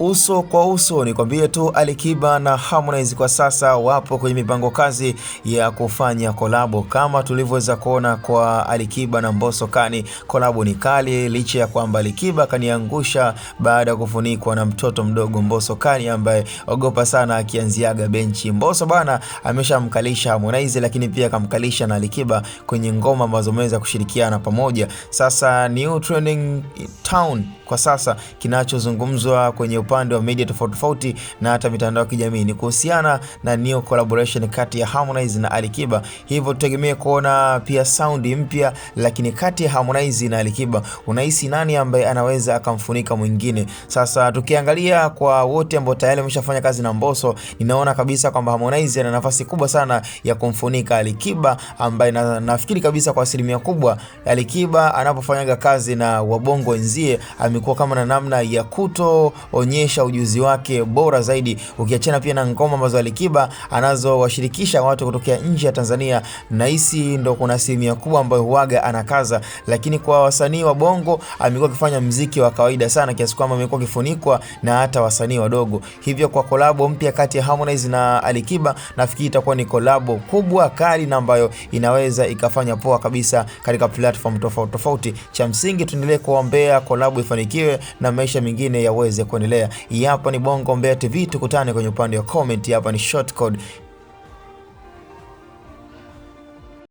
Uso kwa uso nikwambie tu, Alikiba na Harmonize kwa sasa wapo kwenye mipango kazi ya kufanya kolabo. Kama tulivyoweza kuona kwa Alikiba na Mbosso Kani, kolabo ni kali, licha ya kwamba Alikiba kaniangusha baada ya kufunikwa na mtoto mdogo Mbosso Kani ambaye ogopa sana akianziaga benchi. Mbosso bana ameshamkalisha Harmonize, lakini pia kamkalisha na Alikiba kwenye ngoma ambazo wameweza kushirikiana pamoja. Sasa new trending town kwa sasa kinachozungumzwa kwenye upande wa media tofauti na hata mitandao ya kijamii ni kuhusiana na new collaboration kati ya Harmonize na Alikiba. Hivyo tutegemee kuona pia sound mpya, lakini kati ya Harmonize na Alikiba unahisi nani ambaye anaweza akamfunika mwingine? Sasa tukiangalia kwa wote ambao tayari wameshafanya kazi na Mbosso, ninaona kabisa kwamba Harmonize ana nafasi kubwa sana ya kumfunika Alikiba, ambaye nafikiri kabisa kwa asilimia kubwa Alikiba anapofanyaga kazi na wabongo wenzie amekuwa kama na namna ya kutoonyesha ujuzi wake bora zaidi, ukiachana pia na ngoma ambazo Alikiba anazowashirikisha watu kutokea nje ya Tanzania. Nahisi ndo kuna asilimia kubwa ambayo huaga anakaza, lakini kwa wasanii wa bongo amekuwa akifanya muziki wa kawaida sana kiasi kwamba amekuwa kifunikwa na hata wasanii wadogo. Hivyo kwa kolabo mpya kati ya Harmonize na Alikiba, nafikiri itakuwa ni kolabo kubwa kali na ambayo inaweza ikafanya poa kabisa katika platform tofauti. Cha msingi tuendelee kuombea kolabo ifanikiwe na maisha mengine yaweze kuendelea. Hapa ni Bongo Mbea TV, tukutane kwenye upande wa comment. Hapa ni Short Code